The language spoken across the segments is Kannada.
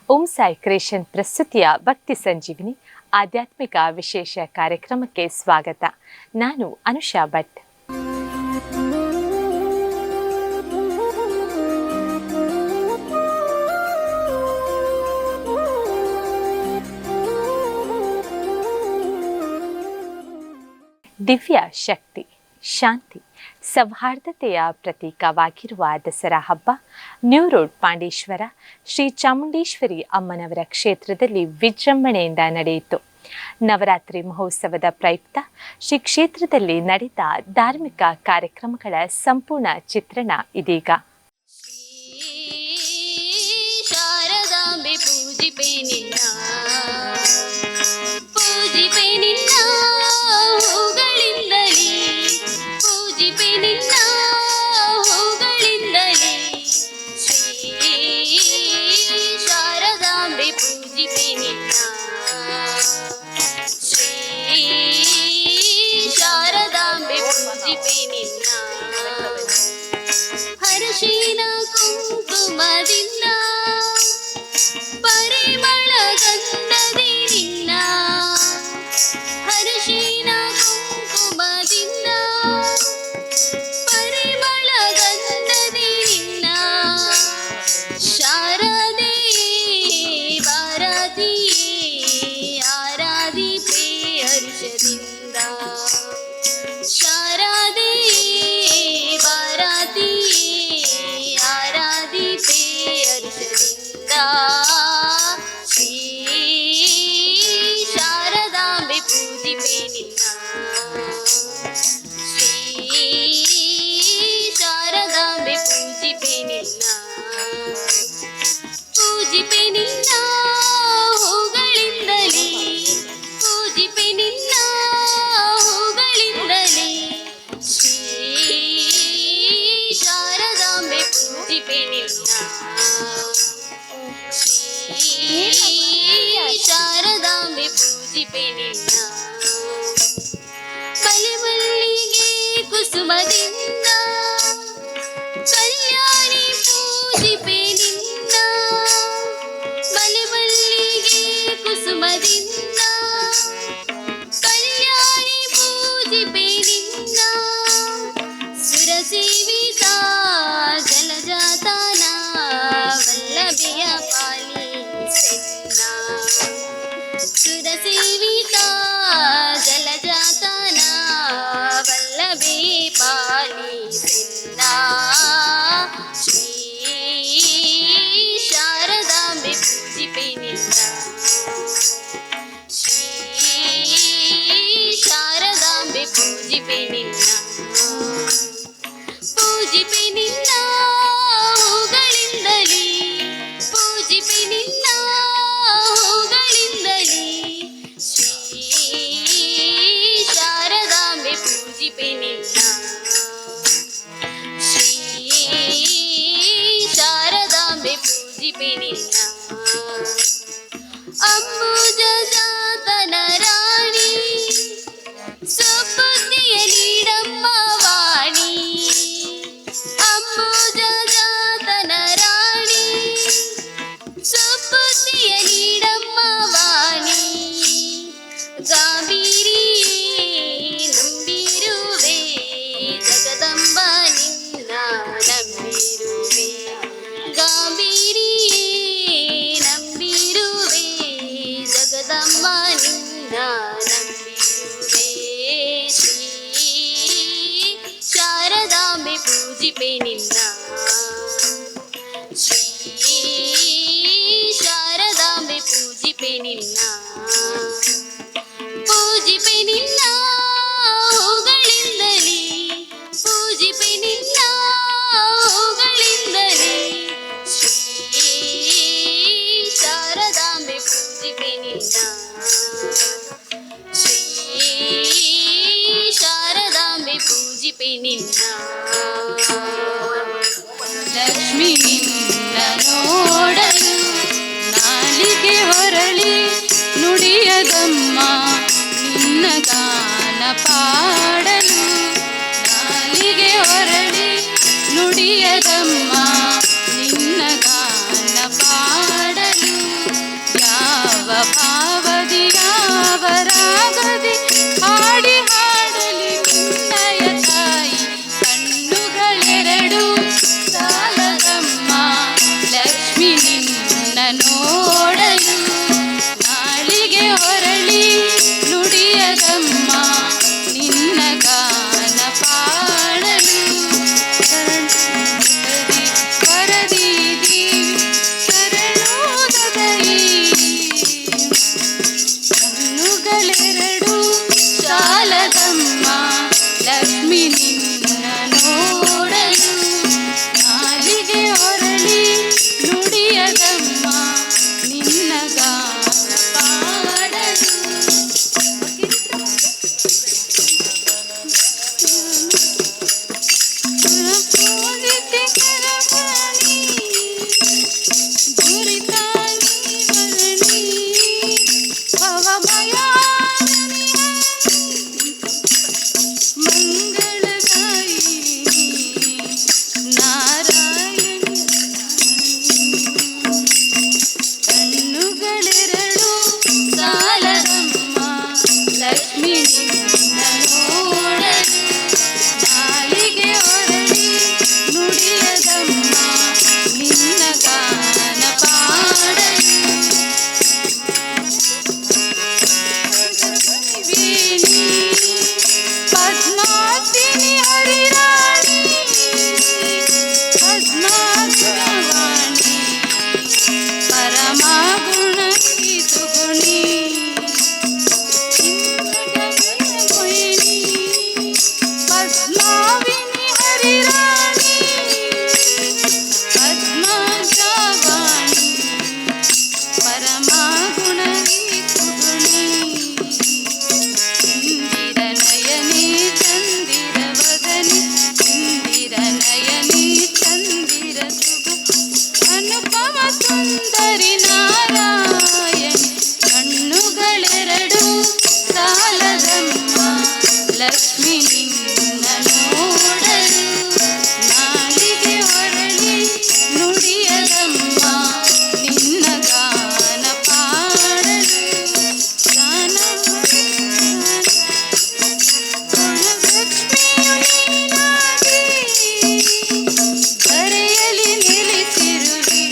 ಓಂ ಸಾಯಿ ಕ್ರಿಯೇಷನ್ ಪ್ರಸ್ತುತಿಯ ಭಕ್ತಿ ಸಂಜೀವಿನಿ ಆಧ್ಯಾತ್ಮಿಕ ವಿಶೇಷ ಕಾರ್ಯಕ್ರಮಕ್ಕೆ ಸ್ವಾಗತ. ನಾನು ಅನುಷಾ ಭಟ್. ದಿವ್ಯ ಶಕ್ತಿ, ಶಾಂತಿ, ಸೌಹಾರ್ದತೆಯ ಪ್ರತೀಕವಾಗಿರುವ ದಸರಾ ಹಬ್ಬ ನ್ಯೂ ರೋಡ್ ಪಾಂಡೇಶ್ವರ ಶ್ರೀ ಚಾಮುಂಡೇಶ್ವರಿ ಅಮ್ಮನವರ ಕ್ಷೇತ್ರದಲ್ಲಿ ವಿಜೃಂಭಣೆಯಿಂದ ನಡೆಯಿತು. ನವರಾತ್ರಿ ಮಹೋತ್ಸವದ ಪ್ರಯುಕ್ತ ಶ್ರೀ ಕ್ಷೇತ್ರದಲ್ಲಿ ನಡೆದ ಧಾರ್ಮಿಕ ಕಾರ್ಯಕ್ರಮಗಳ ಸಂಪೂರ್ಣ ಚಿತ್ರಣ ಇದೀಗ. ಹರ್ಷಿನ ಕುಂಕುಮದಿಂದ ಪರಿಮಳ ಗಂಧದಿ ನಿನ್ನ, ಹರ್ಷಿನ ಕುಂಕುಮದಿಂದ ಪರಿಮಳ ಗಂಧದಿ ನಿನ್ನ, ಶಾರದೆ ಭಾರತಿ ಆರಾಧಿಪೆ ಹರ್ಷದಿಂದ, ಶಾರದೆ ಭಾರತಿ ಆರಾಧಿಪೆ ಹರ್ಷದಿಂದ, ಶ್ರೀ ಶಾರದಾಂಬೆ ಪೂಜಿಪೆ ನಿನ್ನ, ಶ್ರೀ ಶಾರದಾಂಬೆ ಪೂಜಿಪೆ ನಿನ್ನ, ಪೂಜಿಪೆ ನಿನ್ನ ಹೂಗಳಿಂದಲೇ, ಪೂಜಿಪೆ ನಿನ್ನ ಹೂಗಳಿಂದಲೇ, ಶ್ರೀ ಶಾರದಾಂಬೆ ಪೂಜಿಪೆ ನಿನ್ನ, ಶ್ರೀ ಶಾರದಾಂಬೆ ಪೂಜಿಪೆ ನಿನ್ನ, ಮಲ್ಲಿಗೆ ಕುಸುಮದಿಂದ ಕಲ್ಯಾಣಿ ಪೂಜಿಪೆ ನಿನ್ನ, ಮಲ್ಲಿಗೆ ಕುಸುಮದಿಂದ ಕಲ್ಯಾಣಿ ಪೂಜಿಪೆ ನಿನ್ನ, ಸುರಸೇವಿತ ಜಲಜಾತನ ವಲ್ಲಭೆಯ ಪಾಲಿಸೆನ್ನ, ಸುರಸೇವಿತ ಜಲಜಾತನ ವಲ್ಲಭೆ ಪಾಲಿಸೆನ್ನ, ಶ್ರೀ ಶಾರದಾಂಬೆ ಪೂಜಿಪೆ ನಿನ್ನ, ಶ್ರೀ ಶಾರದಾಂಬೆ ಪೂಜಿಪೆ ನಿನ್ನ, ಪೂಜಿಪೆ ನಿನ್ನ ಹೂಗಳಿಂದಲೇ, ಪೂಜಿಪೆ ನಿನ್ನ ಹೂಗಳಿಂದಲೇ, ಶ್ರೀ ಶಾರದಾಂಬೆ ಪೂಜಿಪೆ ನಿನ್ನ, ಶ್ರೀ ಶಾರದಾಂಬೆ ಪೂಜಿಪೆ ನಿನ್ನ, ಅಂಬುಜ ಜಾತನ ರಾಣಿ ಸುಬುದ್ಧಿಯ ನೀಡಮ್ಮ ವಾಣಿ, ಅಂಬುಜ ಜಾತನ ರಾಣಿ ಸುಬುದ್ಧಿಯ ನೀಡಮ್ಮ ವಾಣಿ, ಗಾಂಭೀರಿ ನಂಬಿರುವೆ ಜಗದಂಬ ನಿನ್ನ ನಂಬಿರುವೆ, ಗಾಂಭೀರಿ ನಂಬಿರುವೆ ಜಗದಂಬ ನಿನ್ನ ನಂಬಿರುವೆ, ಶ್ರೀ ಶಾರದಾಂಬೆ ಪೂಜಿಪೆ ನಿನ್ನ, ಶ್ರೀ ಶಾರದಾಂಬೆ ಪೂಜಿಪೆ ನಿನ್ನ, ಪೂಜಿಪೆ ನಿನ್ನ ಹೂಗಳಿಂದಲೇ, ಪೂಜಿಪೆ ನಿನ್ನ ಹೂಗಳಿಂದಲೇ, ಶ್ರೀ ಶಾರದಾಂಬೆ ಪೂಜಿಪೆ ನಿನ್ನ, ಶ್ರೀ ಶಾರದಾಂಬೆ ಪೂಜಿಪೆ ನಿನ್ನ, ಲಕ್ಷ್ಮಿ ನಿನ್ನ ನೋಡಲು ನಾಲಿಗೆ ಹೊರಳಿ ನುಡಿಯದಮ್ಮ ನಿನ್ನ ಗಾನ ಪಾಡಲು, ನಾಲಿಗೆ ಹೊರಳಿ ನುಡಿಯದಮ್ಮ ನಿನ್ನ ಗಾನ ಪಾಡಲು, ಭಾವದಿ ಯಾವ ರಾಗದಿ ಹಾಡಿ ಹಾಡಲಿ ನಿನ್ನಯ ತಾಯಿ ಕಣ್ಣುಗಳೆರಡು ಸಾಲದಮ್ಮ ಲಕ್ಷ್ಮಿ ನಿನ್ನ ನೋಡಲು ನಾಲಿಗೆ ಹೊರಳಿ ನುಡಿಯದಮ್ಮ ನಿನ್ನ ಗಾನ ಪಾಡಲು ವರದಿ ಶರಣೋದಯಿ ಕಣ್ಣುಗಳೆರಡು ಸಾಲದಮ್ಮ ಲಕ್ಷ್ಮಿ ನಿನ್ನ ನೋಡಲು ನಾಲಿಗೆ ಹೊರಳಿ ನುಡಿಯದಮ್ಮ ನಿನ್ನ ಗಾನ ಪಾಡಲು ಪೂಜಿತೆ ಕರವಾಣಿ ದುರಿತಾನಿ ವರಣಿ ಭವಮಯಾನಿ ಮಂಗಳದಾಯಿನಿ ನಾರಾಯಣಿ ಕಣ್ಣುಗಳೆರಡು ಸಾಲದಮ್ಮ ಲಕ್ಷ್ಮಿ ನಿನ್ನ ನೋಡಲು ನಾಲಿಗೆ ಹೊರಳಿ ನುಡಿಯದಮ್ಮ ನಿನ್ನ ಗಾನ ಪಾಡಲು ವೇಣಿ ಪದ್ಮಾಸಿನಿ ಹರಿರಾಣಿ ಪದ್ಮಾಸುರವಾಣಿ ಪರಮಗುಣ ಸುಗುಣಿ ಪದ್ಮಾವಿನಿ ಹರಿರಾಣಿ ಪದ್ಮಜವಾಣಿ ಪರಮಗುಣಿ ಸುಗುಣಿ ಇಂದಿರ ನಯನಿ ಚಂದಿರ ವದನಿ ಇಂದಿರ ನಯನಿ ಚಂದಿರ ಸುಗು ಅನುಪಮ ಸುಂದರಿ ನಾರಾಯಣಿ ಕಣ್ಣುಗಳೆರಡು ಸಾಲದಮ್ಮ ಲಕ್ಷ್ಮಿ ನಿನ್ನ ನೋಡಲು ನಾಲಿಗೆ ಹೊರಳಿ ನುಡಿಯದಮ್ಮ ನಿನ್ನ ಗಾನ ಪಾಡಲು ಗಾನ ಲಕ್ಷ್ಮಿಯು ನೀನಾಗಿ ಧರೆಯಲ್ಲಿ ನೆಲೆಸಿರುವಿ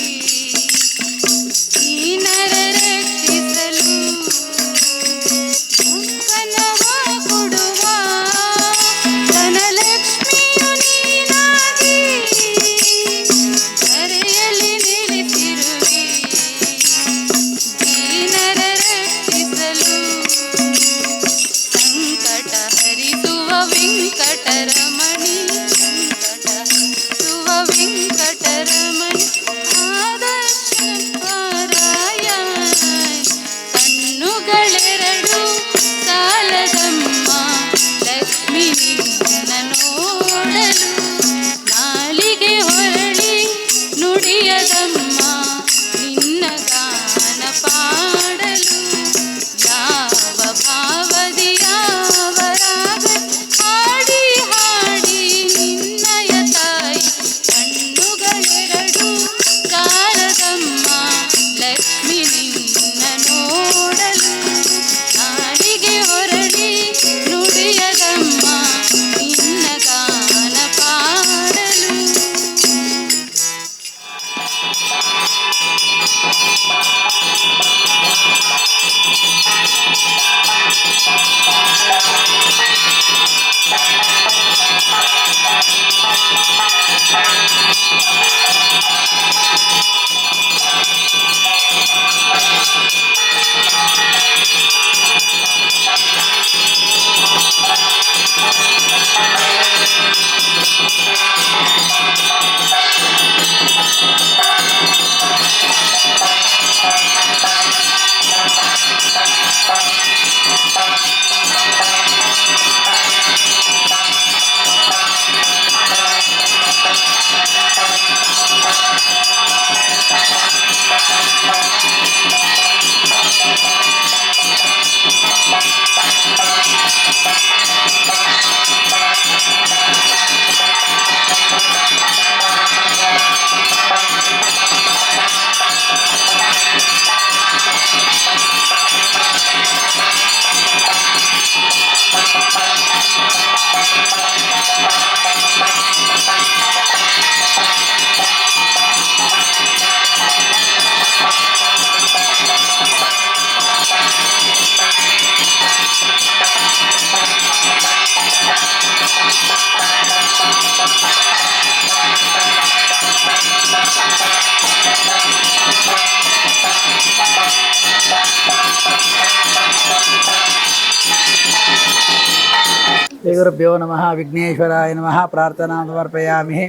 श्रीगुरुभ्यो नमः। विघ्नेश्वराय नमः। प्रार्थनां समर्पयामि।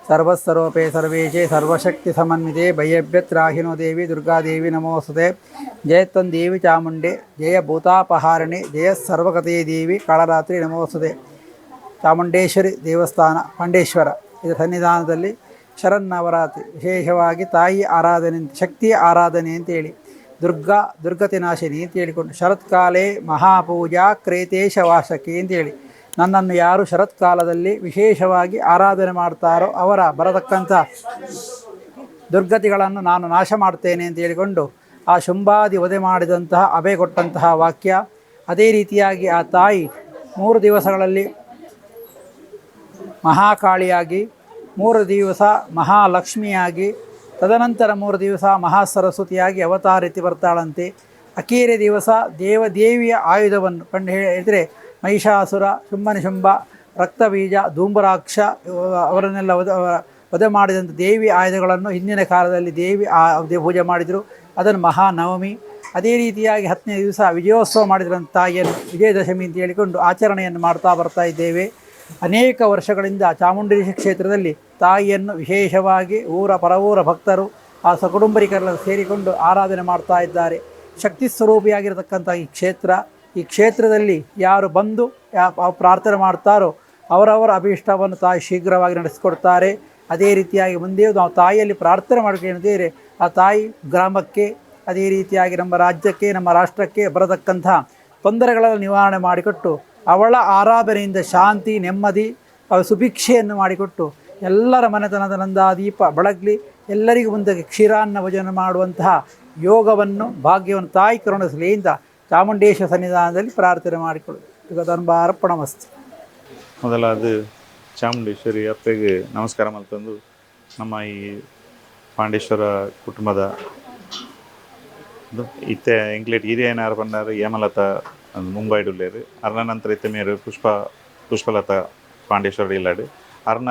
सर्वस्वरूपे सर्वेशे सर्वशक्तिसमन्विते भयभ्यत्राहिनो देवी दुर्गादेवी नमोस्तुते। जय त्वं देवी चामुण्डे, जय भूतापहारिणे, जय सर्वगते देवी कालरात्रि नमोस्तुते। ಚಾಮುಂಡೇಶ್ವರಿ ದೇವಸ್ಥಾನ ಪಾಂಡೇಶ್ವರ ಇದರ ಸನ್ನಿಧಾನದಲ್ಲಿ ಶರನ್ನವರಾತ್ರಿ ವಿಶೇಷವಾಗಿ ತಾಯಿ ಆರಾಧನೆ, ಶಕ್ತಿಯ ಆರಾಧನೆ ಅಂತೇಳಿ, ದುರ್ಗತಿ ನಾಶಿನಿ ಅಂತ ಹೇಳಿಕೊಂಡು, ಶರತ್ಕಾಲೇ ಮಹಾಪೂಜಾ ಕ್ರೇತೇಶ ವಾಸಕಿ ಅಂತೇಳಿ, ನನ್ನನ್ನು ಯಾರು ಶರತ್ಕಾಲದಲ್ಲಿ ವಿಶೇಷವಾಗಿ ಆರಾಧನೆ ಮಾಡ್ತಾರೋ ಅವರ ಬರತಕ್ಕಂಥ ದುರ್ಗತಿಗಳನ್ನು ನಾನು ನಾಶ ಮಾಡ್ತೇನೆ ಅಂತ ಹೇಳಿಕೊಂಡು ಆ ಶುಂಭಾದಿ ವಧೆ ಮಾಡಿದಂತಹ ಅಭಯ ಕೊಟ್ಟಂತಹ ವಾಕ್ಯ. ಅದೇ ರೀತಿಯಾಗಿ ಆ ತಾಯಿ 3 ದಿವಸಗಳಲ್ಲಿ ಮಹಾಕಾಳಿಯಾಗಿ, 3 ದಿವಸ ಮಹಾಲಕ್ಷ್ಮಿಯಾಗಿ, ತದನಂತರ 3 ದಿವಸ ಮಹಾಸರಸ್ವತಿಯಾಗಿ ಅವತಾರಿಸಿ ಬರ್ತಾಳಂತೆ. ಅಕೇರೆ ದಿವಸ ದೇವಿಯ ಆಯುಧವನ್ನು ಕಂಡು ಹೇಳಿದರೆ ಮಹಿಷಾಸುರ, ಶುಂಭನಿಶುಂಭ, ರಕ್ತಬೀಜ, ಧೂಮ್ರಾಕ್ಷ ಅವರನ್ನೆಲ್ಲ ವಧೆ ಮಾಡಿದಂಥ ದೇವಿ ಆಯುಧಗಳನ್ನು ಹಿಂದಿನ ಕಾಲದಲ್ಲಿ ದೇವಿ ಪೂಜೆ ಮಾಡಿದರು. ಅದನ್ನು ಮಹಾನವಮಿ. ಅದೇ ರೀತಿಯಾಗಿ 10ನೇ ದಿವಸ ವಿಜಯೋತ್ಸವ ಮಾಡಿದಂಥ ತಾಯಿಯನ್ನು ವಿಜಯದಶಮಿ ಅಂತ ಹೇಳಿಕೊಂಡು ಆಚರಣೆಯನ್ನು ಮಾಡ್ತಾ ಬರ್ತಾ ಇದ್ದೇವೆ. ಅನೇಕ ವರ್ಷಗಳಿಂದ ಚಾಮುಂಡೇಶ್ವರಿ ಕ್ಷೇತ್ರದಲ್ಲಿ ತಾಯಿಯನ್ನು ವಿಶೇಷವಾಗಿ ಪರವೂರ ಭಕ್ತರು ಆ ಸಕುಟುಂಬರಿಕರೆಲ್ಲ ಸೇರಿಕೊಂಡು ಆರಾಧನೆ ಮಾಡ್ತಾ ಇದ್ದಾರೆ. ಶಕ್ತಿ ಸ್ವರೂಪಿಯಾಗಿರತಕ್ಕಂಥ ಈ ಕ್ಷೇತ್ರದಲ್ಲಿ ಯಾರು ಬಂದು ಪ್ರಾರ್ಥನೆ ಮಾಡ್ತಾರೋ ಅವರವರ ಅಭೀಷ್ಟವನ್ನು ತಾಯಿ ಶೀಘ್ರವಾಗಿ ನಡೆಸಿಕೊಡ್ತಾರೆ. ಅದೇ ರೀತಿಯಾಗಿ ಮುಂದೆಯೂ ನಾವು ತಾಯಿಯಲ್ಲಿ ಪ್ರಾರ್ಥನೆ ಮಾಡ್ಕೊಂಡಿದ್ದೇವೆ. ಆ ತಾಯಿ ಗ್ರಾಮಕ್ಕೆ, ಅದೇ ರೀತಿಯಾಗಿ ನಮ್ಮ ರಾಜ್ಯಕ್ಕೆ, ನಮ್ಮ ರಾಷ್ಟ್ರಕ್ಕೆ ಬರತಕ್ಕಂಥ ತೊಂದರೆಗಳನ್ನು ನಿವಾರಣೆ ಮಾಡಿಕೊಟ್ಟು ಅವಳ ಆರಾಧನೆಯಿಂದ ಶಾಂತಿ, ನೆಮ್ಮದಿ, ಸುಭಿಕ್ಷೆಯನ್ನು ಮಾಡಿಕೊಟ್ಟು ಎಲ್ಲರ ಮನೆತನದ ನಂದಾದೀಪ ಬೆಳಗಲಿ, ಎಲ್ಲರಿಗೂ ಮುಂದೆ ಕ್ಷೀರಾನ್ನ ಭೋಜನ ಮಾಡುವಂತಹ ಯೋಗವನ್ನು, ಭಾಗ್ಯವನ್ನು ತಾಯಿ ಕರುಣಿಸಲಿ ಅಂತ ಚಾಮುಂಡೇಶ್ವರ ಸನ್ನಿಧಾನದಲ್ಲಿ ಪ್ರಾರ್ಥನೆ ಮಾಡಿಕೊಳ್ಳುವುದು. ಈಗ ಅರ್ಪಣಮಸ್ತು. ಮೊದಲಾದ ಚಾಮುಂಡೇಶ್ವರಿ ಅಪ್ಪೆಗೆ ನಮಸ್ಕಾರ ಮಲ್ತಂದು ನಮ್ಮ ಈ ಪಾಂಡೇಶ್ವರ ಕುಟುಂಬದ ಇತ್ತೆ ಎಂಕ್ಲೇಟ್ ಹಿರಿಯನಾರು ಬಂದಾರು ಹೇಮಲತಾ ಮುಂಬೈಡುಲ್ಲೇರು ಅರ್ನ ನಂತರ ಇತ್ತೆ ಮೇರು ಪುಷ್ಪಲತಾ ಪಾಂಡೇಶ್ವರ ಇಲ್ಲಾಡು ಅರ್ನ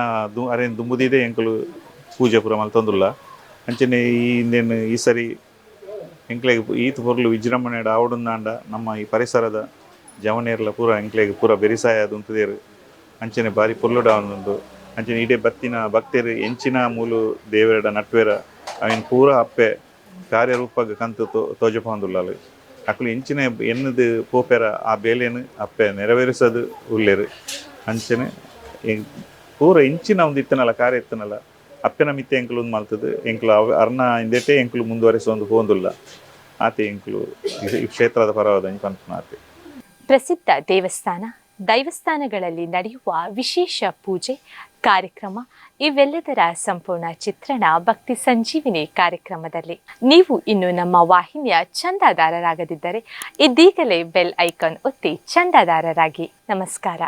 ಅರೇನು ದುಂಬುದಿದೆ ಎಂಕಲು ಪೂಜೆ ಪೂರ ಮಲ್ತಂದುಲ್ಲ ಅಂಚನೆ ಈ ಸರಿ ಎಂಕ್ಲೆಗೆ ಈತ ಪೊರ್ಲು ವಿಜೃಂಭಣೆ ಆವಡುಂದಾಂಡ ನಮ್ಮ ಈ ಪರಿಸರದ ಜವನೇರ್ಲ ಪೂರ ಎಂಕ್ಲೆಗೆ ಪೂರ ಬೆರಿಸಾಯ ಅದು ಉಂಟದೇರು ಅಂಚನೆ ಬಾರಿ ಪೊರ್ಲುಡ ಅವನುಂಡು ಅಂಚನೆ ಇಡೇ ಬತ್ತಿನ ಭಕ್ತರು ಎಂಚಿನ ಮೂಲು ದೇವರ ನಟ್ವೇರ ಅವನ್ ಪೂರ ಅಪ್ಪೆ ಕಾರ್ಯರೂಪಗೆ ಕಂತು ತೋಜಪಂದುಲ್ಲಾಲು ಅಕ್ಕಳು ಎಂಚಿನ ಎನ್ನದು ಪೋಪೆರ ಆ ಬೇಲೆಯನ್ನು ಅಪ್ಪೆ ನೆರವೇರಿಸೋದು ಉಳ್ಳೇರು ಅಂಚನೆ ಪೂರ ಎಂಚಿನ ಒಂದು ಇತ್ತನಲ್ಲ ಕಾರ್ಯ ಇತ್ತನಲ್ಲ ಅಪ್ಪೆನ ಮಿತ್ತೆ ಎಂಕಲು ಒಂದು ಮಲ್ತದ್ದು ಎಂಕಲು ಅರ್ನ ಇಂದೇಟೆ ಎಂಕಲು ಮುಂದುವರಿಸೋ ಒಂದು ಹೋಂದುಲ್ಲ ಆತೆ ಎಂಕಲು ಈ ಕ್ಷೇತ್ರದ ಪರವಾದ ಆತೆ. ಪ್ರಸಿದ್ಧ ದೈವಸ್ಥಾನಗಳಲ್ಲಿ ನಡೆಯುವ ವಿಶೇಷ ಪೂಜೆ ಕಾರ್ಯಕ್ರಮ ಇವೆಲ್ಲದರ ಸಂಪೂರ್ಣ ಚಿತ್ರಣ ಭಕ್ತಿ ಸಂಜೀವಿನಿ ಕಾರ್ಯಕ್ರಮದಲ್ಲಿ. ನೀವು ಇನ್ನು ನಮ್ಮ ವಾಹಿನಿಯ ಚಂದಾದಾರರಾಗದಿದ್ದರೆ ಇದೀಗಲೇ ಬೆಲ್ ಐಕಾನ್ ಒತ್ತಿ ಚಂದಾದಾರರಾಗಿ. ನಮಸ್ಕಾರ.